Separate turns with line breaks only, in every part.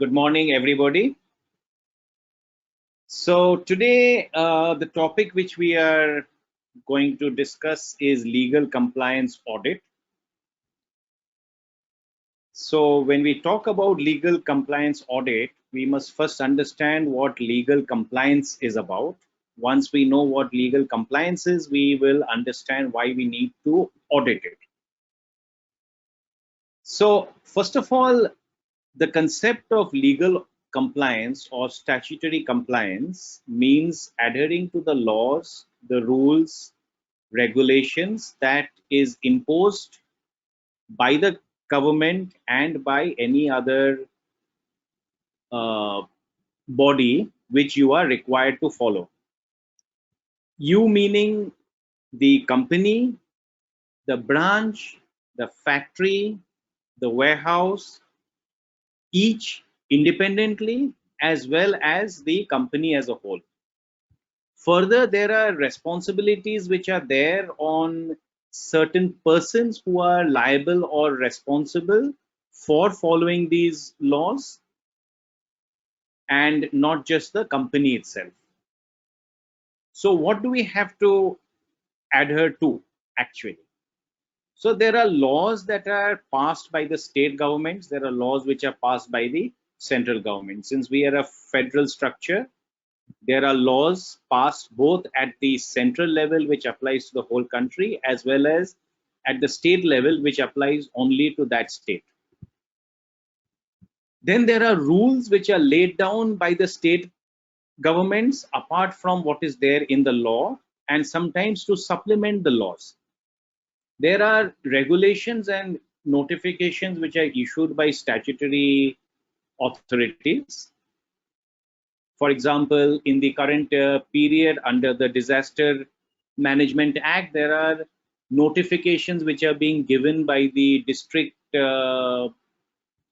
Good morning, everybody. So today, the topic which we are going to discuss is legal compliance audit. So when we talk about legal compliance audit, we must first understand what legal compliance is about. Once we know what legal compliance is, we will understand why we need to audit it. So first of all, the concept of legal compliance or statutory compliance means adhering to the laws, the rules, regulations that is imposed by the government and by any other uh, body which you are required to follow. You meaning the company, the branch, the factory, the warehouse, each independently as well as the company as a whole. Further, there are responsibilities which are there on certain persons who are liable or responsible for following these laws and not just the company itself. So what do we have to adhere to actually? So there are laws that are passed by the state governments. There are laws which are passed by the central government. Since we are a federal structure, there are laws passed both at the central level, which applies to the whole country, as well as at the state level, which applies only to that state. Then there are rules which are laid down by the state governments apart from what is there in the law, and sometimes to supplement the laws. There are regulations and notifications which are issued by statutory authorities. For example, in the current period under the Disaster Management Act, there are notifications which are being given by the district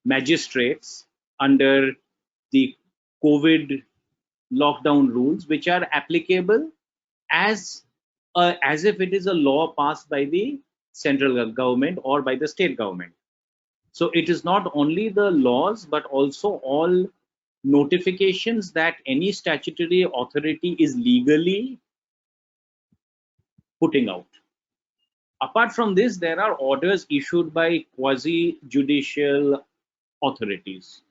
magistrates under the COVID lockdown rules, which are applicable as if it is a law passed by the central government or by the state government. So it is not only the laws, but also all notifications that any statutory authority is legally putting out. Apart from this, there are orders issued by quasi-judicial authorities.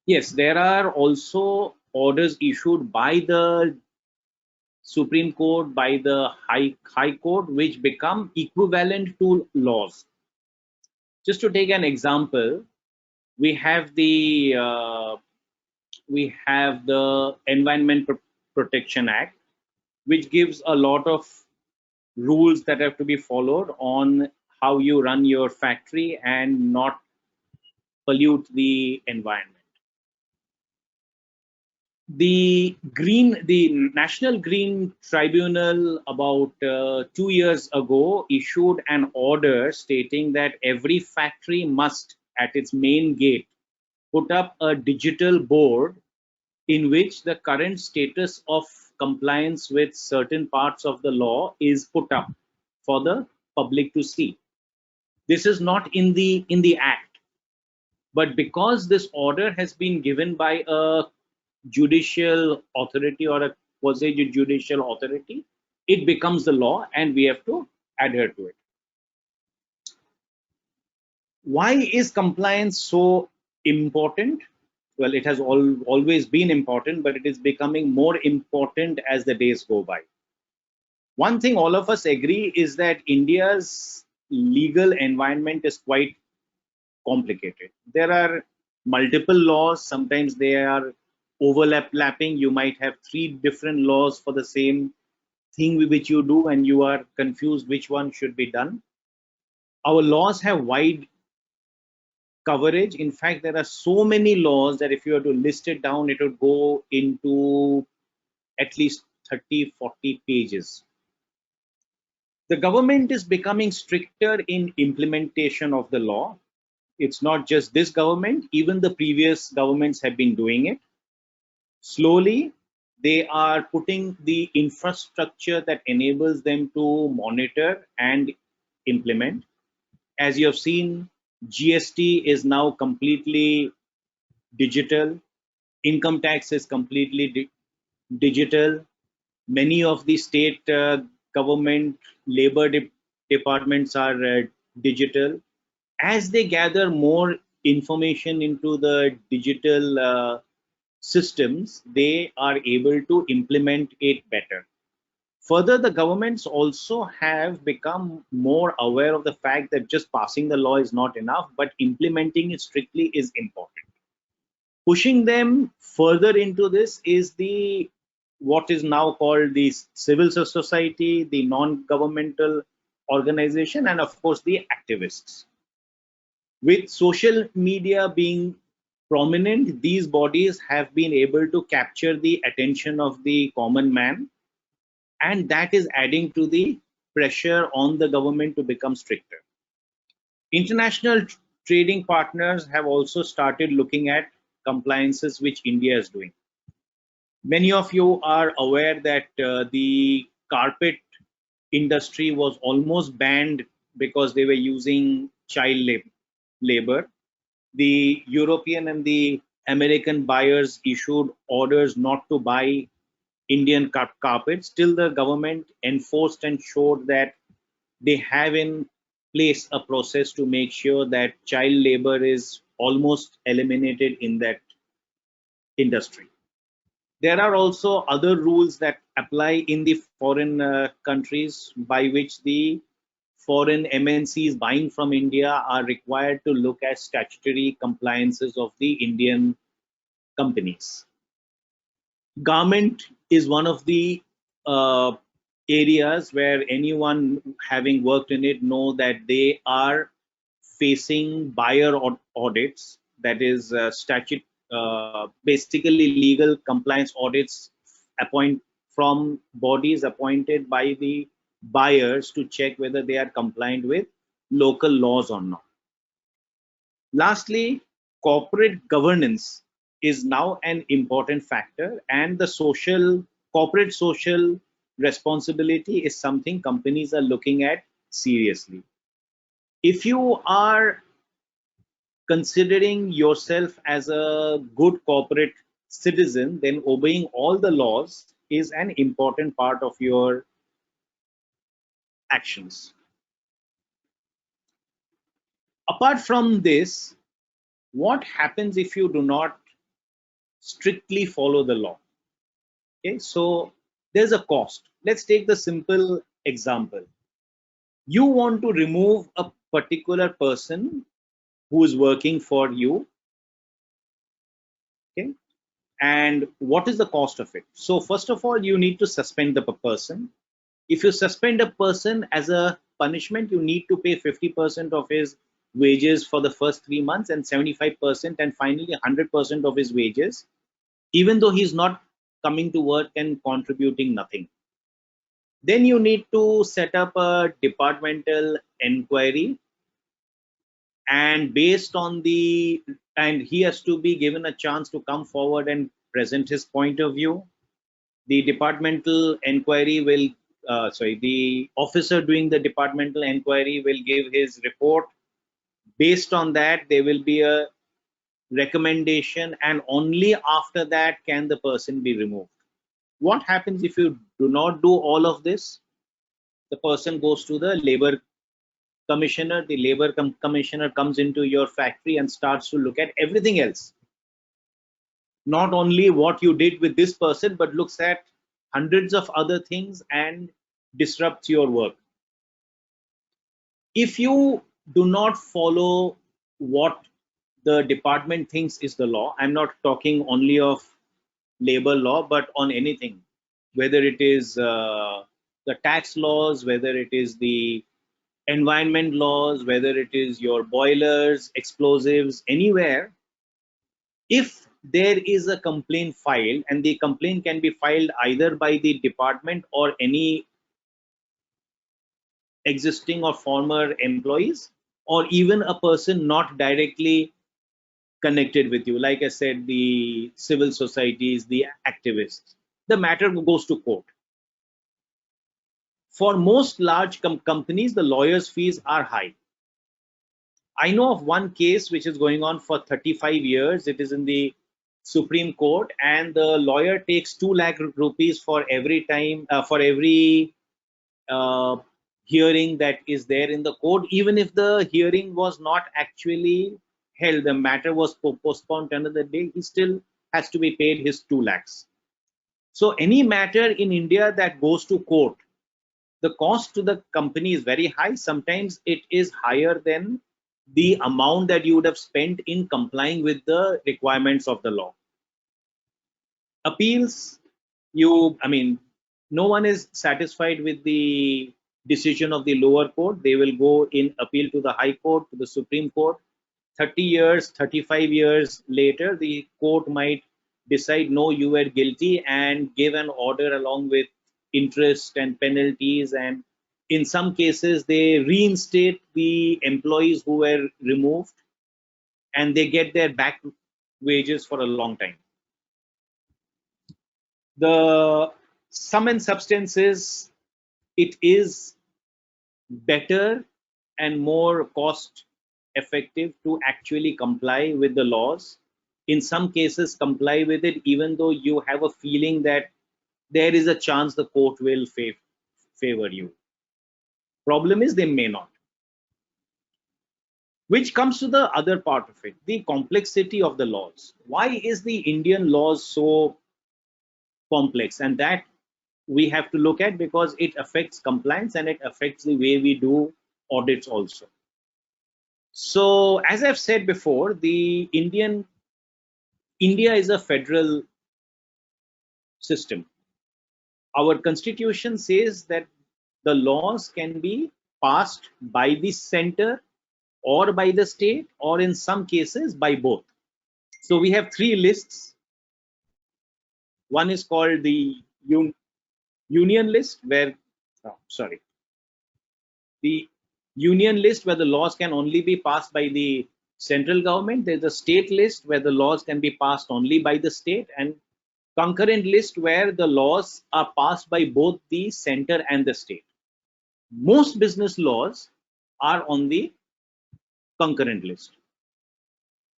Yes, there are also orders issued by the Supreme Court, by the High Court, which become equivalent to laws. Just to take an example, we have the Environment Protection Act, which gives a lot of rules that have to be followed on how you run your factory and not pollute the environment. The National Green Tribunal about 2 years ago issued an order stating that every factory must at its main gate put up a digital board in which the current status of compliance with certain parts of the law is put up for the public to see. This is not in the act, but because this order has been given by a judicial authority or a quasi-judicial authority, it becomes the law and we have to adhere to it. Why is compliance so important? Well, it has always been important, but it is becoming more important as the days go by. One thing all of us agree is that India's legal environment is quite complicated. There are multiple laws, sometimes they are overlapping. You might have 3 different laws for the same thing which you do, and you are confused which one should be done. Our laws have wide coverage. In fact, there are so many laws that if you were to list it down, it would go into at least 30-40 pages. The government is becoming stricter in implementation of the law. It's not just this government, even the previous governments have been doing it. Slowly, they are putting the infrastructure that enables them to monitor and implement. As you have seen, GST is now completely digital. Income tax is completely digital. Many of the state government labor departments are digital. As they gather more information into the digital systems, they are able to implement it better. Further, the governments also have become more aware of the fact that just passing the law is not enough, but implementing it strictly is important. Pushing them further into this is the what is now called the civil society, the non-governmental organization, and of course the activists. With social media being prominent, these bodies have been able to capture the attention of the common man, and that is adding to the pressure on the government to become stricter. International trading partners have also started looking at compliances which India is doing. Many of you are aware that the carpet industry was almost banned because they were using child labor. The European and the American buyers issued orders not to buy Indian carpets. Still, the government enforced and showed that they have in place a process to make sure that child labor is almost eliminated in that industry. There are also other rules that apply in the foreign countries by which the foreign MNCs buying from India are required to look at statutory compliances of the Indian companies. Garment is one of the areas where anyone having worked in it know that they are facing buyer audits, that is basically legal compliance audits from bodies appointed by the buyers to check whether they are compliant with local laws or not. Lastly, corporate governance is now an important factor, and the corporate social responsibility is something companies are looking at seriously. If you are considering yourself as a good corporate citizen, then obeying all the laws is an important part of your actions. Apart from this, what happens if you do not strictly follow the law? Okay, so there's a cost. Let's take the simple example. You want to remove a particular person who is working for you. Okay, and what is the cost of it? So first of all, you need to suspend the person. If you suspend a person as a punishment, you need to pay 50% of his wages for the first 3 months and 75% and finally 100% of his wages, even though he's not coming to work and contributing nothing. Then you need to set up a departmental inquiry, and based on and he has to be given a chance to come forward and present his point of view. The departmental inquiry will the officer doing the departmental inquiry will give his report. Based on that, there will be a recommendation, and only after that can the person be removed. What happens if you do not do all of this? The person goes to the labor commissioner. The labor commissioner comes into your factory and starts to look at everything else. Not only what you did with this person, but looks at hundreds of other things and disrupts your work. If you do not follow what the department thinks is the law, I'm not talking only of labor law, but on anything, whether it is the tax laws, whether it is the environment laws, whether it is your boilers, explosives, anywhere, if there is a complaint filed, and the complaint can be filed either by the department or any existing or former employees, or even a person not directly connected with you, like I said, the civil societies, the activists, the matter goes to court. For most large companies, the lawyers' fees are high. I know of one case which is going on for 35 years. It is in the Supreme Court, and the lawyer takes 2 lakh rupees for every time, for every uh, hearing that is there in the court. Even if the hearing was not actually held, the matter was postponed another day, he still has to be paid his 2 lakhs. So any matter in India that goes to court, the cost to the company is very high. Sometimes it is higher than the amount that you would have spent in complying with the requirements of the law. Appeals, no one is satisfied with the decision of the lower court. They will go in appeal to the High Court, to the Supreme Court. 30 years, 35 years later, the court might decide, no, you were guilty, and give an order along with interest and penalties. And in some cases, they reinstate the employees who were removed, and they get their back wages for a long time. The sum and substance is, it is better and more cost effective to actually comply with the laws. In some cases, comply with it even though you have a feeling that there is a chance the court will favor you. Problem is, they may not. Which comes to the other part of it, the complexity of the laws. Why is the Indian laws so complex? And that we have to look at, because it affects compliance and it affects the way we do audits also. So as I've said before, the India is a federal system. Our constitution says that the laws can be passed by the center or by the state, or in some cases by both. So we have 3 lists. One is called the union list, where the union list, where the laws can only be passed by the central government. There's a state list where the laws can be passed only by the state, and concurrent list where the laws are passed by both the center and the state. Most business laws are on the concurrent list.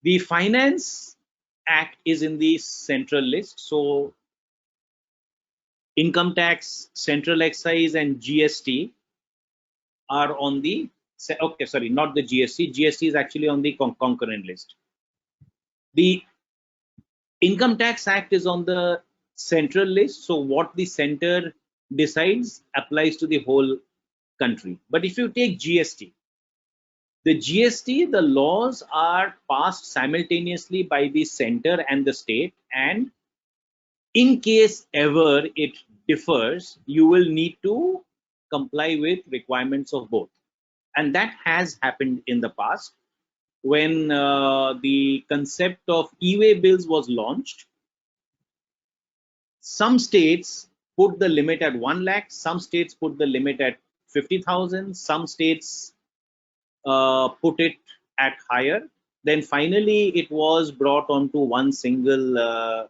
The Finance Act is in the central list. So income tax, central excise, and GST are on the, okay, sorry, not the GST. GST is actually on the concurrent list. The Income Tax Act is on the central list. So what the center decides applies to the whole country. But if you take GST, the laws are passed simultaneously by the center and the state, and in case ever it differs, you will need to comply with requirements of both. And that has happened in the past. When the concept of e-way bills was launched, some states put the limit at 1 lakh, some states put the limit at 50,000, some states put it at higher. Then finally it was brought onto one single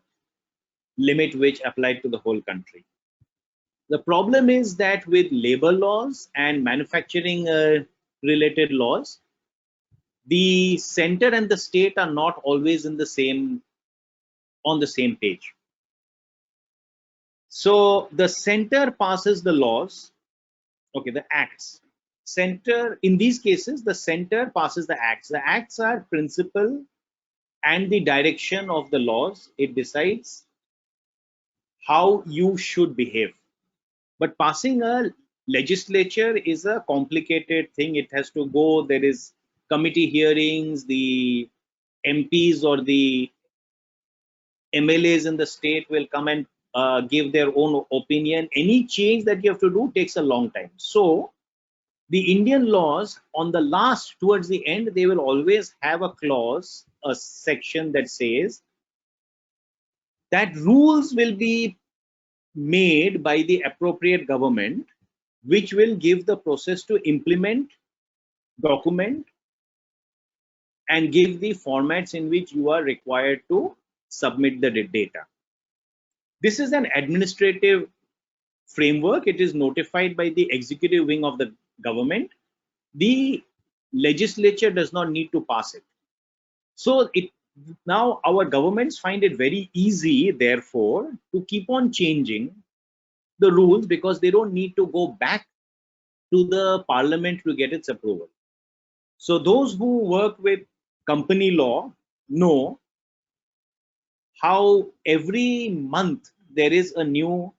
limit which applied to the whole country. The problem is that with labor laws and manufacturing related laws, the center and the state are not always on the same page. So the center passes the laws, okay, the acts. Center, in these cases, the center passes the acts. The acts are principle and the direction of the laws. It decides how you should behave. But passing a legislature is a complicated thing. It has to go, there is committee hearings, the MPs or the MLAs in the state will come and give their own opinion. Any change that you have to do takes a long time. So the Indian laws, on the last, towards the end, they will always have a clause, a section that says that rules will be made by the appropriate government, which will give the process to implement, document, and give the formats in which you are required to submit the data. This is an administrative framework. It is notified by the executive wing of the government. The legislature does not need to pass it. So now our governments find it very easy, therefore, to keep on changing the rules because they don't need to go back to the parliament to get its approval. So those who work with company law know how every month there is a new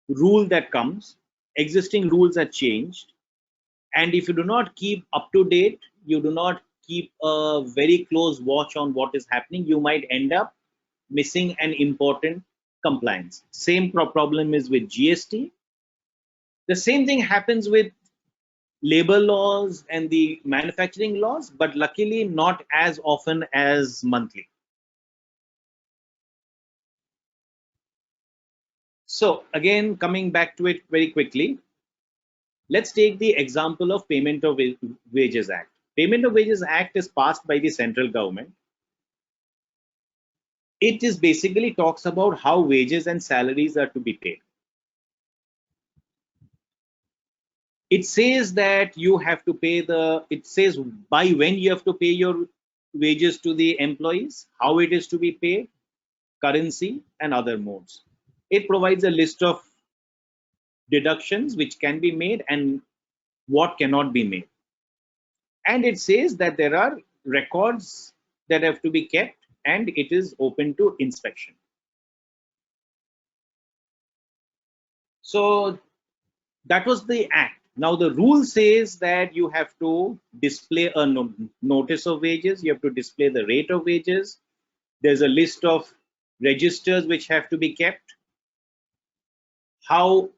rule that comes, existing rules are changed, and if you do not keep up to date, you do not keep a very close watch on what is happening, you might end up missing an important compliance. Same problem is with GST. The same thing happens with labor laws and the manufacturing laws, but luckily not as often as monthly. So again, coming back to it very quickly, let's take the example of Payment of Wages Act. Payment of Wages Act is passed by the central government. It is basically talks about how wages and salaries are to be paid. It says that you have to pay it says by when you have to pay your wages to the employees, how it is to be paid, currency, and other modes. It provides a list of deductions which can be made and what cannot be made. And it says that there are records that have to be kept and it is open to inspection. So that was the act. Now the rule says that you have to display a notice of wages, you have to display the rate of wages. There's a list of registers which have to be kept, how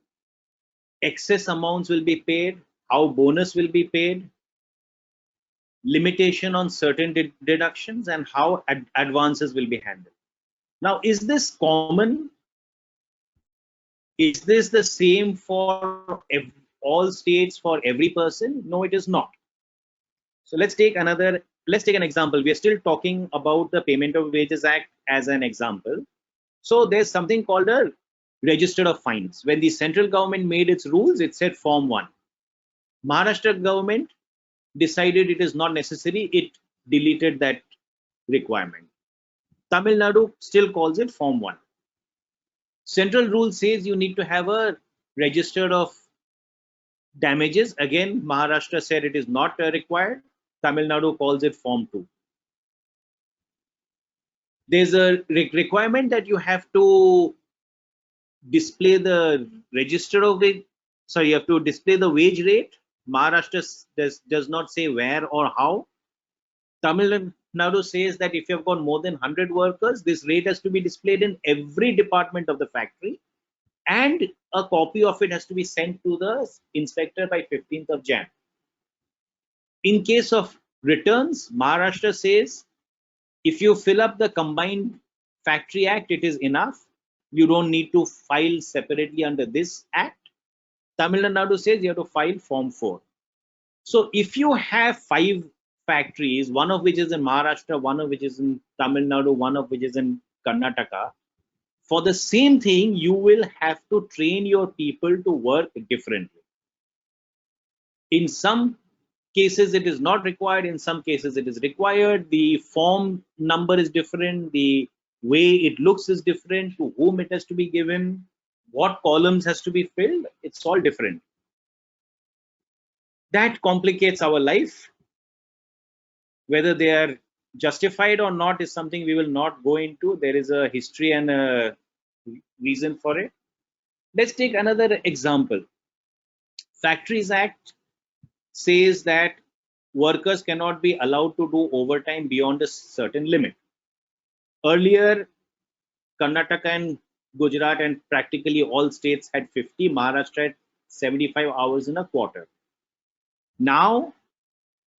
excess amounts will be paid, how bonus will be paid, limitation on certain deductions, and how advances will be handled. Now, is this common? Is this the same for all states for every person? No, it is not. So let's take an example. We are still talking about the Payment of Wages Act as an example. So there's something called a register of fines. When the central government made its rules, it said Form 1. Maharashtra government decided it is not necessary. It deleted that requirement. Tamil Nadu still calls it Form 1. Central rule says you need to have a register of damages. Again, Maharashtra said it is not required. Tamil Nadu calls it Form 2. There's a requirement that you have to display the register of the, you have to display the wage rate. Maharashtra does not say where or how. Tamil Nadu says that if you have got more than 100 workers, this rate has to be displayed in every department of the factory, and a copy of it has to be sent to the inspector by 15th of Jan. In case of returns, Maharashtra says if you fill up the Combined Factory Act, it is enough. You don't need to file separately under this act. Tamil Nadu says you have to file Form 4. So if you have 5 factories, one of which is in Maharashtra, one of which is in Tamil Nadu, one of which is in Karnataka, for the same thing, you will have to train your people to work differently. In some cases, it is not required. In some cases, it is required. The form number is different. The way it looks is different. To whom it has to be given, what columns has to be filled, it's all different. That complicates our life. Whether they are justified or not is something we will not go into. There is a history and a reason for it. Let's take another example. Factories Act says that workers cannot be allowed to do overtime beyond a certain limit. Earlier, Karnataka and Gujarat and practically all states had 50, Maharashtra had 75 hours in a quarter. Now,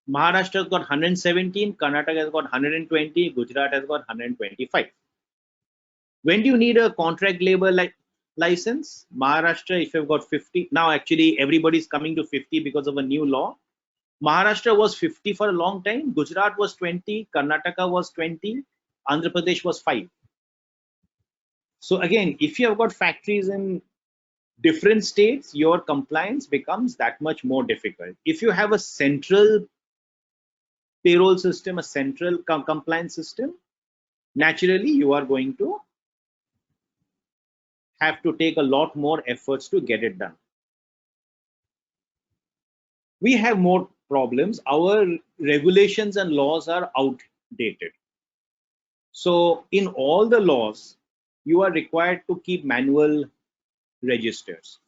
Maharashtra has got 117, Karnataka has got 120, Gujarat has got 125. When do you need a contract labor license? Maharashtra, if you've got 50, now actually everybody's coming to 50 because of a new law. Maharashtra was 50 for a long time, Gujarat was 20, Karnataka was 20, Andhra Pradesh was 5. So again, if you have got factories in different states, your compliance becomes that much more difficult. If you have a central payroll system, a central compliance system, naturally you are going to have to take a lot more efforts to get it done. We have more problems. Our regulations and laws are outdated. So in all the laws, you are required to keep manual registers.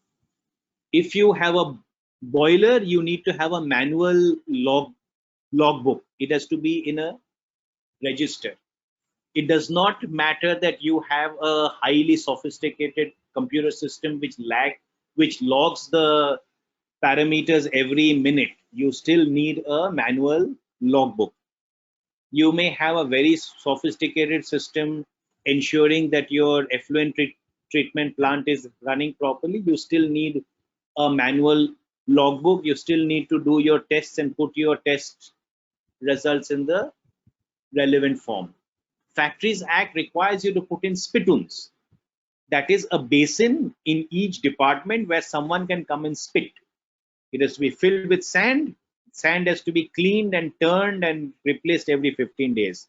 If you have a boiler, you need to have a manual logbook. It has to be in a register. It does not matter that you have a highly sophisticated computer system which logs the parameters every minute. You still need a manual logbook. You may have a very sophisticated system ensuring that your effluent treatment plant is running properly. You still need a manual logbook. You still need to do your tests and put your test results in the relevant form. Factories Act requires you to put in spittoons. That is a basin in each department where someone can come and spit. It has to be filled with sand. Sand has to be cleaned and turned and replaced every 15 days.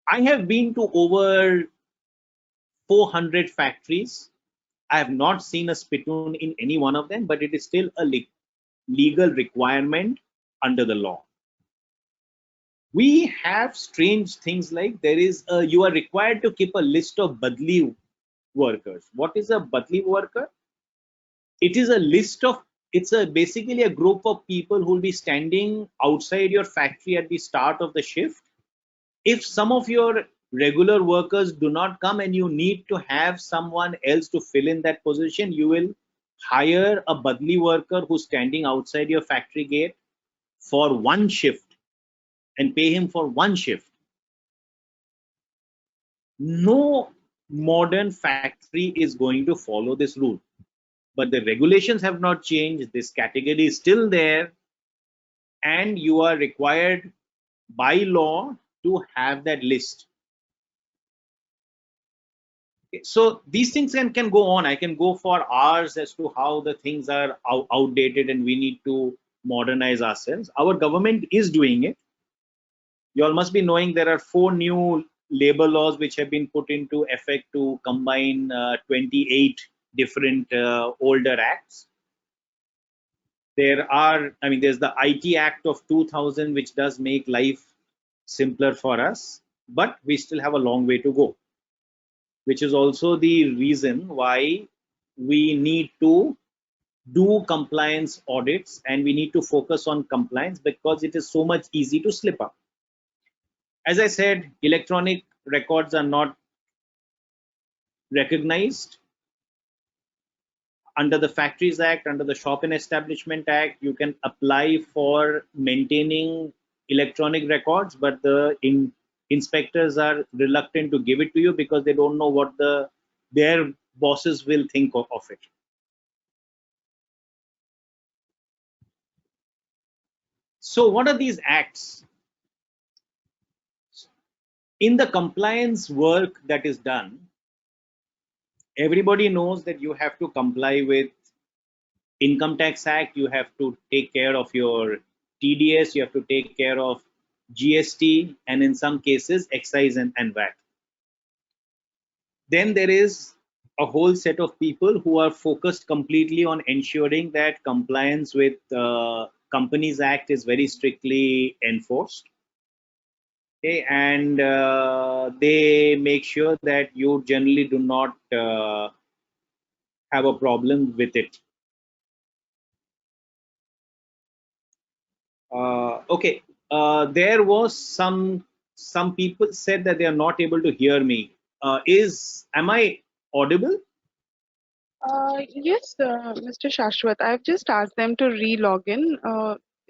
I have been to over 400 factories. I have not seen a spittoon in any one of them, but it is still a legal requirement under the law. We have strange things like you are required to keep a list of badli workers. What is a badli worker? It is a list of, basically a group of people who will be standing outside your factory at the start of the shift. If some of your regular workers do not come and you need to have someone else to fill in that position, you will hire a badli worker who's standing outside your factory gate for one shift and pay him for one shift. No modern factory is going to follow this rule, but the regulations have not changed. This category is still there, and you are required by law to have that list. So these things can go on. I can go for hours as to how the things are outdated and we need to modernize ourselves. Our government is doing it. You all must be knowing there are 4 new labor laws which have been put into effect to combine 28 different older acts. There's the IT Act of 2000, which does make life simpler for us, but we still have a long way to go, which is also the reason why we need to do compliance audits and we need to focus on compliance, because it is so much easy to slip up. As I said, electronic records are not recognized. Under the Factories Act, under the Shop and Establishment Act, you can apply for maintaining electronic records, but the inspectors are reluctant to give it to you because they don't know what their bosses will think of it. So what are these acts? In the compliance work that is done, everybody knows that you have to comply with Income Tax Act, you have to take care of your TDS, you have to take care of GST, and in some cases excise and VAT. Then there is a whole set of people who are focused completely on ensuring that compliance with Companies Act is very strictly enforced. Okay, and they make sure that you generally do not have a problem with it. Okay, there was some people said that they are not able to hear me. Am I audible?
Yes, Mr. Shashwat. I've just asked them to re-log in.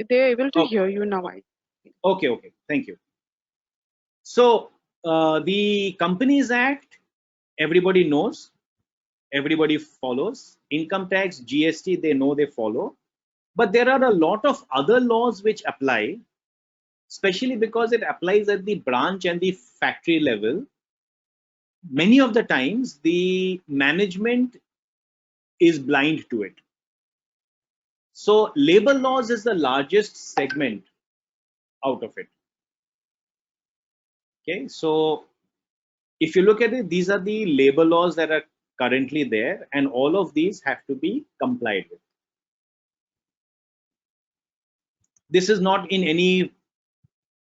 They're able to hear you now.
Okay, thank you. So the Companies Act, everybody knows, everybody follows. Income tax, GST, they know, they follow. But there are a lot of other laws which apply, especially because it applies at the branch and the factory level. Many of the times, the management is blind to it. So labor laws is the largest segment out of it. Okay, so if you look at it, these are the labor laws that are currently there, and all of these have to be complied with. This is not in any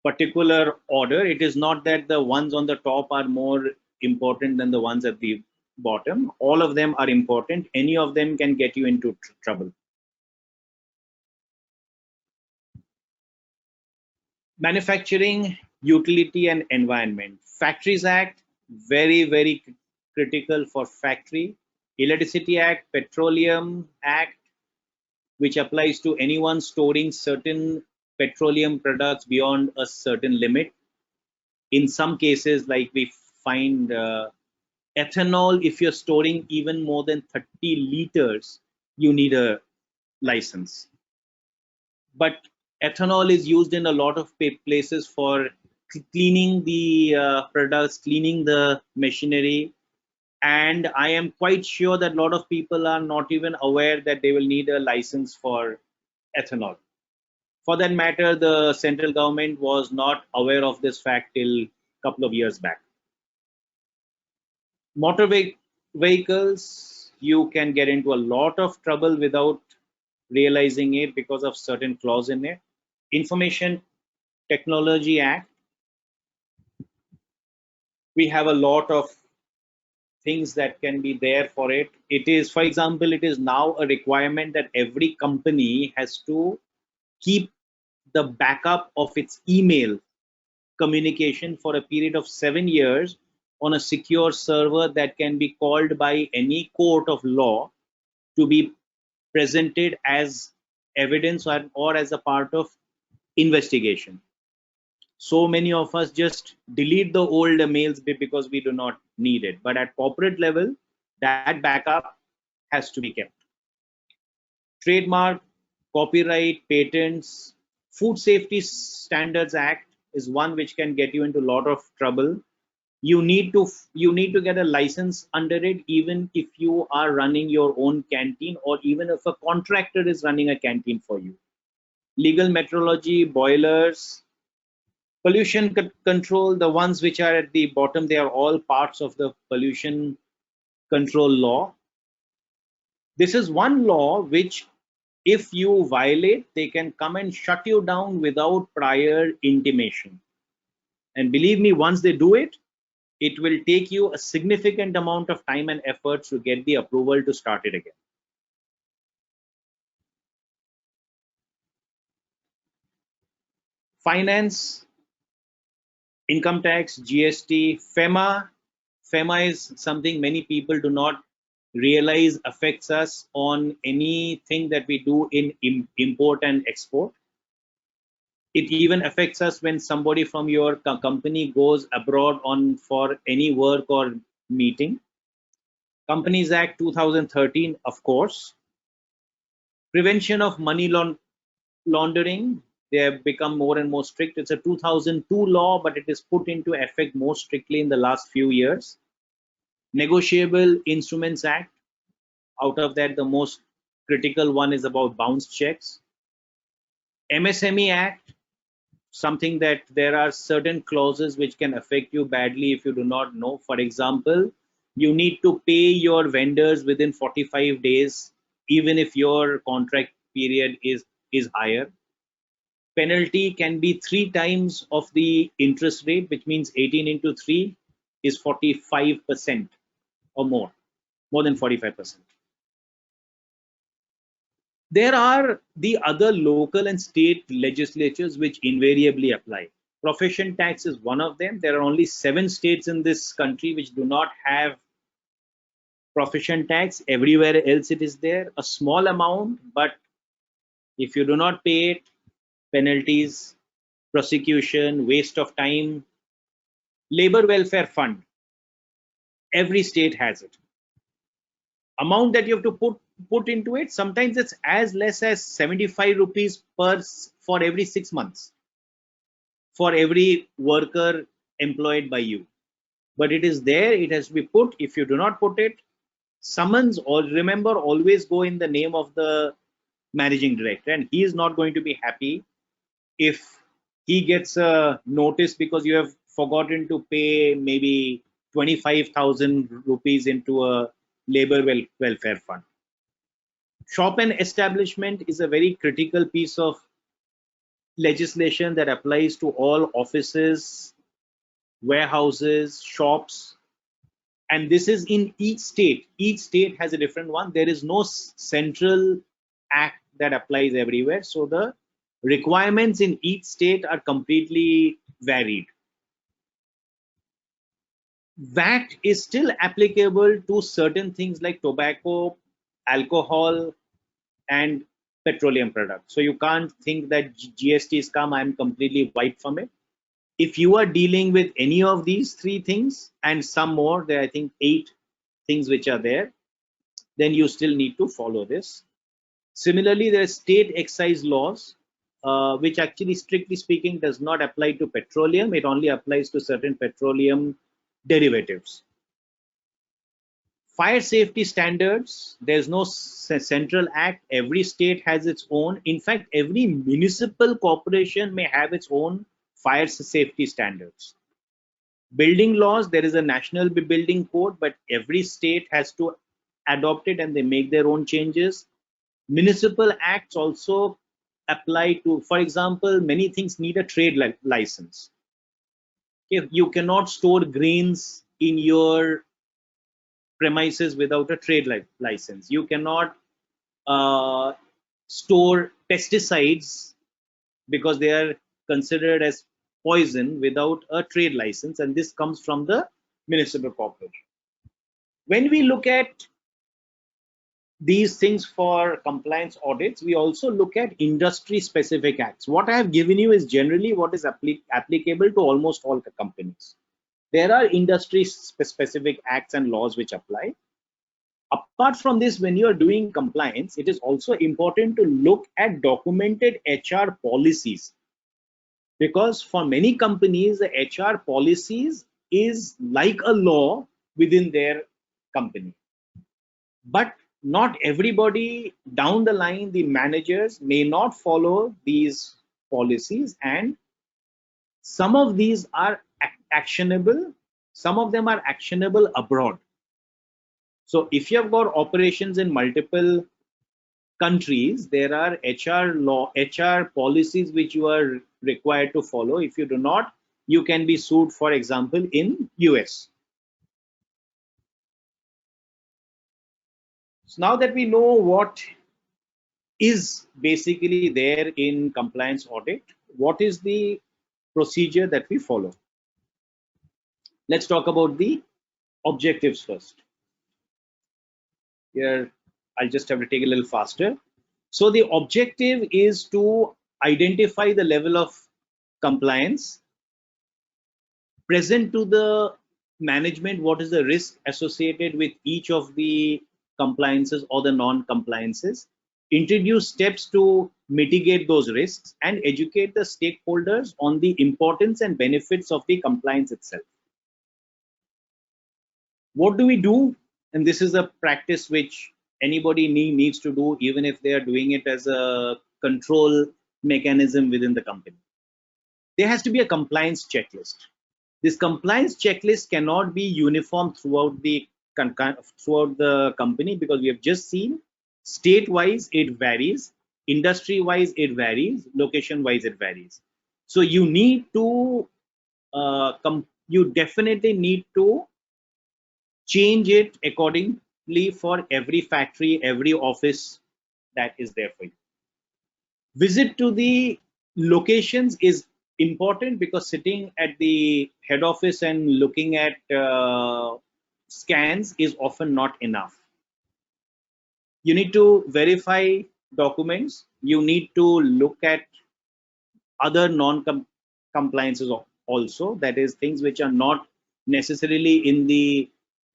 particular order. It is not that the ones on the top are more important than the ones at the bottom. All of them are important. Any of them can get you into trouble. Manufacturing, utility and environment. Factories Act, very, very critical for factory. Electricity Act, Petroleum Act, which applies to anyone storing certain petroleum products beyond a certain limit. In some cases, like we find ethanol, if you're storing even more than 30 liters, you need a license. But ethanol is used in a lot of places for cleaning the products, cleaning the machinery. And I am quite sure that a lot of people are not even aware that they will need a license for ethanol. For that matter, the central government was not aware of this fact till a couple of years back. Motor vehicles, you can get into a lot of trouble without realizing it because of certain clause in it. Information Technology Act, we have a lot of things that can be there for it. It is, for example, it is now a requirement that every company has to keep the backup of its email communication for a period of 7 years on a secure server that can be called by any court of law to be presented as evidence or as a part of investigation. So many of us just delete the old mails because we do not need it. But at corporate level, that backup has to be kept. Trademark, copyright, patents, Food Safety Standards Act is one which can get you into a lot of trouble. You need to get a license under it, even if you are running your own canteen, or even if a contractor is running a canteen for you. Legal metrology, boilers, pollution control, the ones which are at the bottom, they are all parts of the pollution control law. This is one law which, if you violate, they can come and shut you down without prior intimation. And believe me, once they do it, it will take you a significant amount of time and effort to get the approval to start it again. Finance, income tax, GST, FEMA. FEMA is something many people do not realize affects us on anything that we do in import and export. It even affects us when somebody from your company goes abroad for any work or meeting. Companies Act 2013, of course. Prevention of money laundering, they have become more and more strict. It's a 2002 law, but it is put into effect more strictly in the last few years. Negotiable Instruments Act, out of that, the most critical one is about bounce checks. MSME Act, something that there are certain clauses which can affect you badly if you do not know. For example, you need to pay your vendors within 45 days, even if your contract period is higher. Penalty can be 3 times of the interest rate, which means 18 into 3 is 45% or more than 45%. There are the other local and state legislatures which invariably apply. Profession tax is one of them. There are only 7 states in this country which do not have profession tax. Everywhere else it is there, a small amount, but if you do not pay it, penalties, prosecution, waste of time. Labor Welfare Fund, every state has it. Amount that you have to put into it, sometimes it's as less as 75 rupees for every 6 months for every worker employed by you. But it is there, it has to be put. If you do not put it, summons, or remember, always go in the name of the managing director, and he is not going to be happy if he gets a notice because you have forgotten to pay maybe 25,000 rupees into a labor welfare fund. Shop and establishment is a very critical piece of legislation that applies to all offices, warehouses, shops, and this is in each state. Each state has a different one. There is no central act that applies everywhere, so the requirements in each state are completely varied. VAT is still applicable to certain things like tobacco, alcohol, and petroleum products. So you can't think that GST is come, I'm completely wiped from it. If you are dealing with any of these three things and some more, there are, I think, 8 things which are there, then you still need to follow this. Similarly, there are state excise laws, which actually, strictly speaking, does not apply to petroleum. It only applies to certain petroleum derivatives. Fire safety standards, there's no central act. Every state has its own. In fact, every municipal corporation may have its own fire safety standards. Building laws, there is a national building code, but every state has to adopt it and they make their own changes. Municipal acts also apply to, for example, many things need a trade license. If you cannot store grains in your premises without a trade license, you cannot store pesticides because they are considered as poison without a trade license, and this comes from the municipal corporation. When we look at these things for compliance audits, we also look at industry specific acts. What I have given you is generally what is applicable to almost all the companies. There are industry specific acts and laws which apply. Apart from this, when you are doing compliance, it is also important to look at documented HR policies, because for many companies, the HR policies is like a law within their company. But not everybody down the line, the managers may not follow these policies, and some of these are actionable, some of them are actionable abroad. So if you have got operations in multiple countries, there are HR policies which you are required to follow. If you do not, you can be sued, for example, in US. So now that we know what is basically there in compliance audit, what is the procedure that we follow? Let's talk about the objectives first. Here, I'll just have to take a little faster. So the objective is to identify the level of compliance, present to the management what is the risk associated with each of the compliances or the non-compliances, introduce steps to mitigate those risks, and educate the stakeholders on the importance and benefits of the compliance itself. What do we do? And this is a practice which anybody needs to do, even if they are doing it as a control mechanism within the company. There has to be a compliance checklist. This compliance checklist cannot be uniform throughout the company, because we have just seen state-wise it varies, industry-wise it varies, location-wise it varies. So you need to, you definitely need to change it accordingly for every factory, every office that is there for you. Visit to the locations is important, because sitting at the head office and looking at scans is often not enough. You need to verify documents. You need to look at other non-compliances also, that is things which are not necessarily in the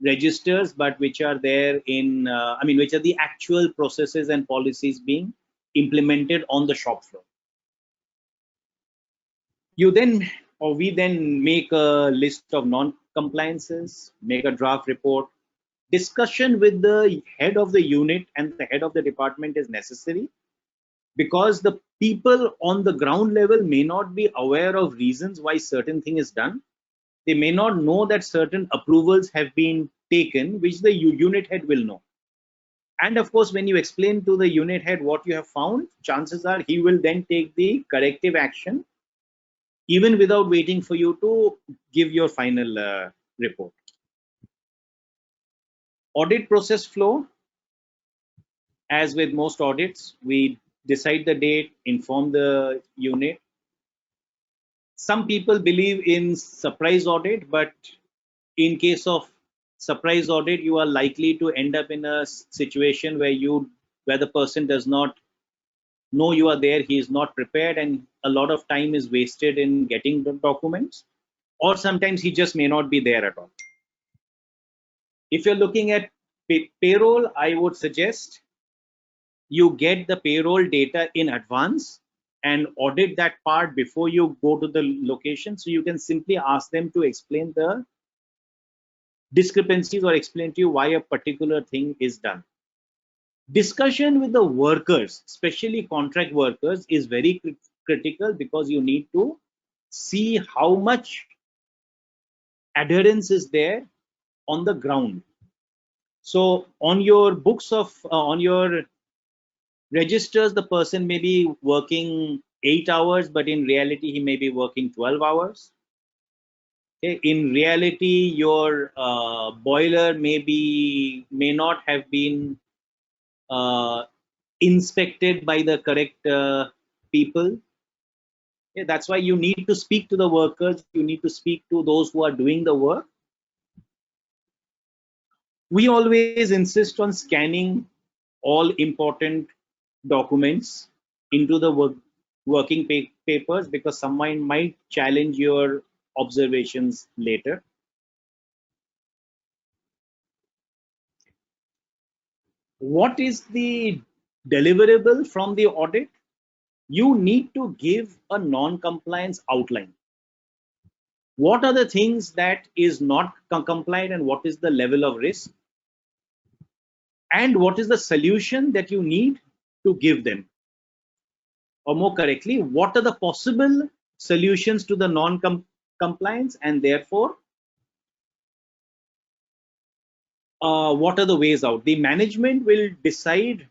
registers, but which are there in, which are the actual processes and policies being implemented on the shop floor. We then make a list of non-compliances, make a draft report. Discussion with the head of the unit and the head of the department is necessary. because the people on the ground level may not be aware of reasons why certain thing is done. They may not know that certain approvals have been taken, which the unit head will know. And of course, when you explain to the unit head what you have found, chances are he will then take the corrective action, even without waiting for you to give your final report. Audit process flow. As with most audits, we decide the date, inform the unit. Some people believe in surprise audit, but in case of surprise audit, you are likely to end up in a situation where the person does not know you are there, he is not prepared, and a lot of time is wasted in getting the documents, or sometimes he just may not be there at all. If you're looking at payroll, I would suggest you get the payroll data in advance and audit that part before you go to the location, so you can simply ask them to explain the discrepancies or explain to you why a particular thing is done. Discussion with the workers, especially contract workers, is very critical, because you need to see how much adherence is there on the ground. So on your books on your registers, the person may be working 8 hours, but in reality he may be working 12 hours. Okay. In reality, your boiler may not have been inspected by the correct people. Yeah, that's why you need to speak to the workers, you need to speak to those who are doing the work. We always insist on scanning all important documents into the working papers, because someone might challenge your observations later. What is the deliverable from the audit? You need to give a non-compliance outline. What are the things that is not compliant, and what is the level of risk, and what is the solution that you need to give them, or more correctly, what are the possible solutions to the non-compliance, and therefore what are the ways out. The management will decide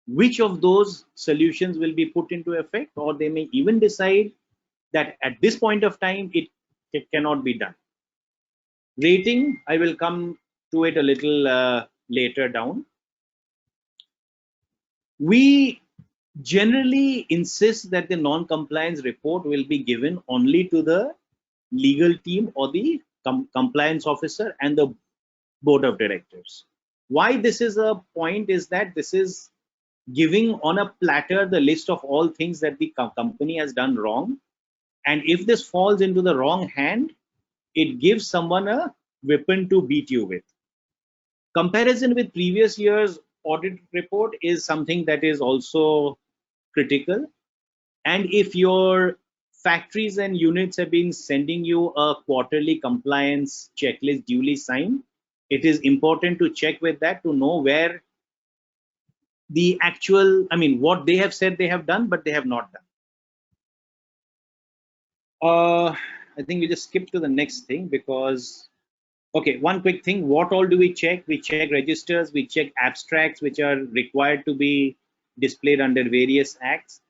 which of those solutions will be put into effect, or they may even decide that at this point of time it cannot be done. Rating, I will come to it a little later down. We generally insist that the non-compliance report will be given only to the legal team or the compliance officer and the board of directors. Why this is a point is that this is giving on a platter the list of all things that the company has done wrong, and if this falls into the wrong hand, it gives someone a weapon to beat you with. Comparison with previous years audit report is something that is also critical, and if your factories and units have been sending you a quarterly compliance checklist duly signed, it is important to check with that to know where the actual, what they have said they have done, but they have not done. I think we just skip to the next thing, because, okay, one quick thing, what all do we check? We check registers, we check abstracts, which are required to be displayed under various acts.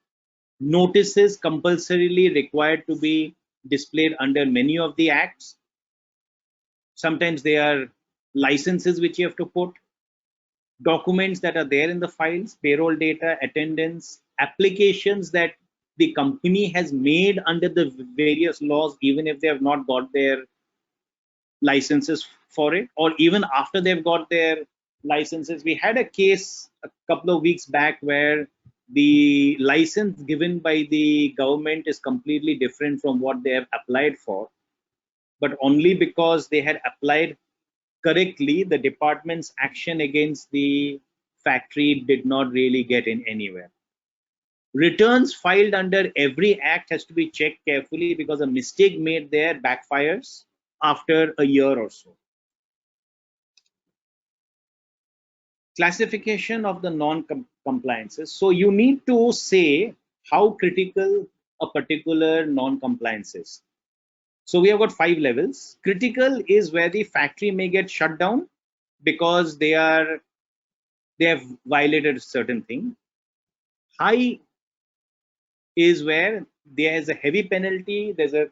Notices compulsorily required to be displayed under many of the acts. Sometimes they are licenses which you have to put. Documents that are there in the files, payroll data, attendance, applications that the company has made under the various laws, even if they have not got their licenses for it, or even after they've got their licenses. We had a case a couple of weeks back where the license given by the government is completely different from what they have applied for, but only because they had applied correctly, the department's action against the factory did not really get in anywhere. Returns filed under every act has to be checked carefully, because a mistake made there backfires after a year or so. Classification of the non-compliances. So you need to say how critical a particular non-compliance is. So we have got 5 levels. Critical is where the factory may get shut down because they have violated a certain thing. High is where there is a heavy penalty, there's a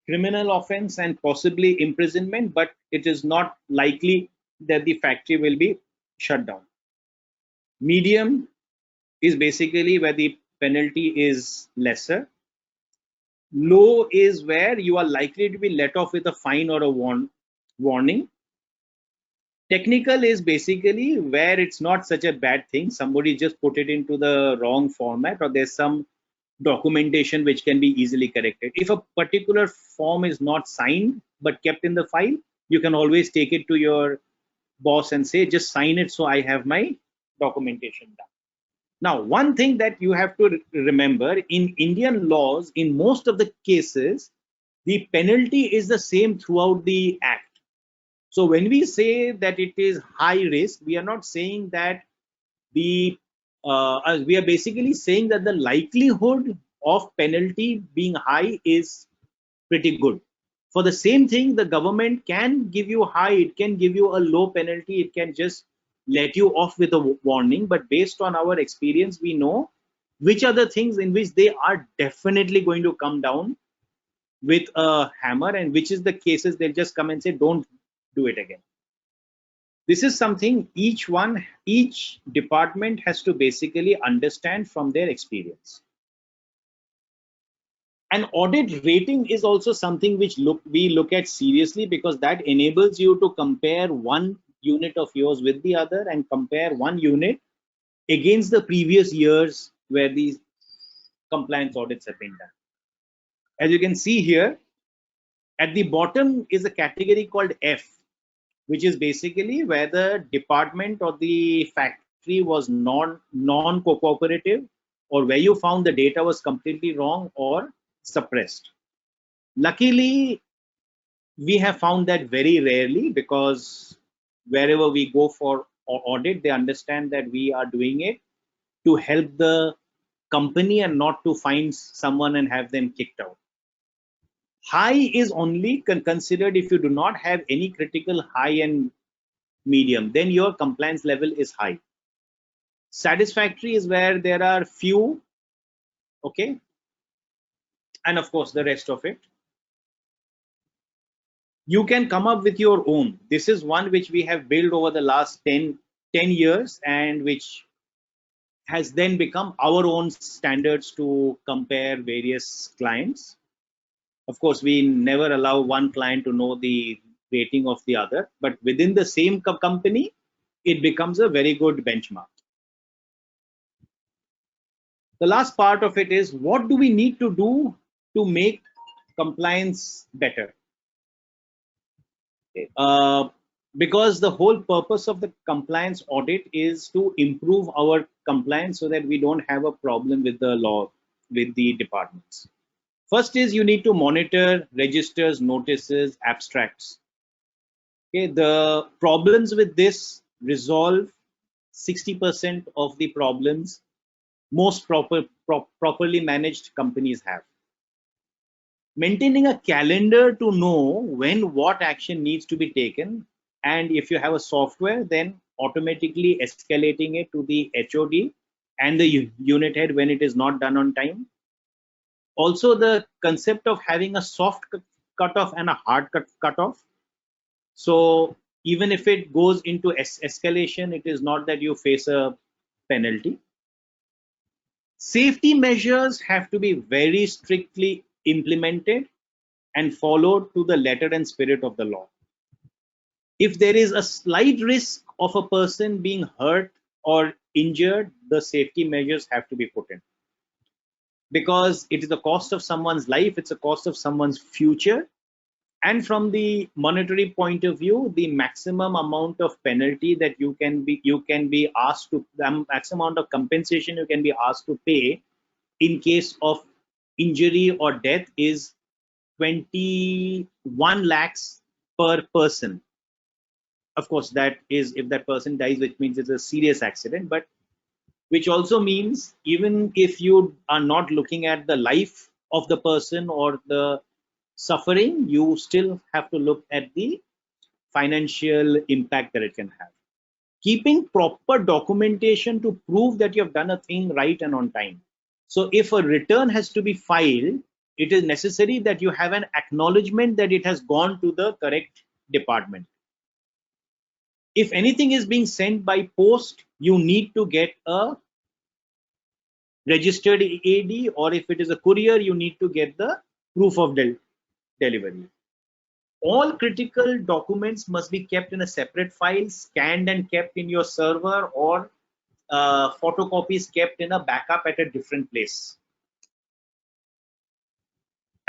criminal offense and possibly imprisonment, but it is not likely that the factory will be shut down. Medium is basically where the penalty is lesser. Low is where you are likely to be let off with a fine or a warning. Technical is basically where it's not such a bad thing. Somebody just put it into the wrong format, or there's some documentation which can be easily corrected. If a particular form is not signed but kept in the file, you can always take it to your boss and say, just sign it so I have my documentation done. Now, one thing that you have to remember, in Indian laws, in most of the cases, the penalty is the same throughout the act. So when we say that it is high risk, we are not saying that we are basically saying that the likelihood of penalty being high is pretty good. For the same thing, the government can give you high, it can give you a low penalty, it can just let you off with a warning. But based on our experience, we know which are the things in which they are definitely going to come down with a hammer, and which is the cases they'll just come and say, don't do it again. This is something each department has to basically understand from their experience. An audit rating is also something which we look at seriously, because that enables you to compare one unit of yours with the other and compare one unit against the previous years where these compliance audits have been done. As you can see here, at the bottom is a category called F, which is basically where the department or the factory was non-cooperative, or where you found the data was completely wrong or suppressed. Luckily, we have found that very rarely, because wherever we go for audit, they understand that we are doing it to help the company and not to find someone and have them kicked out. High is only considered if you do not have any critical high and medium, then your compliance level is high. Satisfactory is where there are few, okay, and of course the rest of it. You can come up with your own. This is one which we have built over the last 10 years, and which has then become our own standards to compare various clients. Of course, we never allow one client to know the rating of the other, but within the same company, it becomes a very good benchmark. The last part of it is, what do we need to do to make compliance better? Okay. Because the whole purpose of the compliance audit is to improve our compliance so that we don't have a problem with the law, with the departments. First is, you need to monitor registers, notices, abstracts. Okay, the problems with this resolve 60% of the problems most properly managed companies have. Maintaining a calendar to know when what action needs to be taken, and if you have a software, then automatically escalating it to the HOD and the unit head when it is not done on time. Also, the concept of having a soft cutoff and a hard cutoff. So even if it goes into escalation, it is not that you face a penalty. Safety measures have to be very strictly implemented and followed to the letter and spirit of the law. If there is a slight risk of a person being hurt or injured, the safety measures have to be put in, because it is the cost of someone's life, it's a cost of someone's future. And from the monetary point of view, the maximum amount of penalty that you can be asked to, the maximum amount of compensation you can be asked to pay in case of injury or death is 21 lakhs per person. Of course, that is if that person dies, which means it's a serious accident, but which also means even if you are not looking at the life of the person or the suffering, you still have to look at the financial impact that it can have. Keeping proper documentation to prove that you have done a thing right and on time. So if a return has to be filed, it is necessary that you have an acknowledgement that it has gone to the correct department. If anything is being sent by post, you need to get a registered AD, or if it is a courier, you need to get the proof of delivery. All critical documents must be kept in a separate file, scanned and kept in your server, or photocopies kept in a backup at a different place.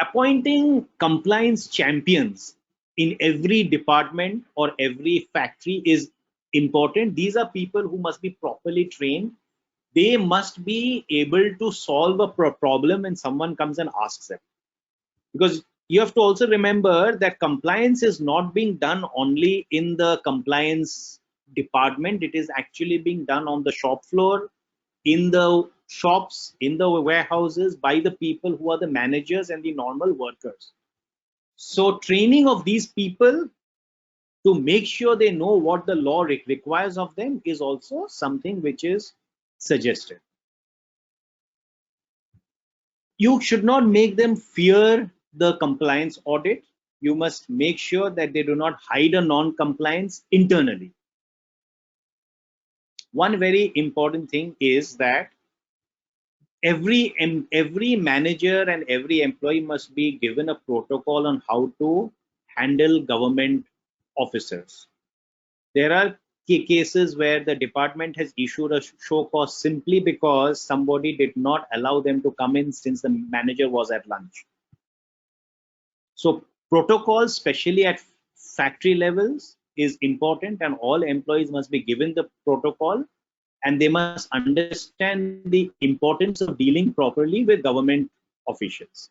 Appointing compliance champions in every department or every factory is important. These are people who must be properly trained. They must be able to solve a problem when someone comes and asks them. Because you have to also remember that compliance is not being done only in the compliance department. It is actually being done on the shop floor, in the shops, in the warehouses, by the people who are the managers and the normal workers. So training of these people to make sure they know what the law requires of them is also something which is suggested. You should not make them fear the compliance audit. You must make sure that they do not hide a non-compliance internally. One very important thing is that every manager and every employee must be given a protocol on how to handle government officers. There are cases where the department has issued a show cause simply because somebody did not allow them to come in since the manager was at lunch. So protocols, especially at factory levels, is important, and all employees must be given the protocol, and they must understand the importance of dealing properly with government officials.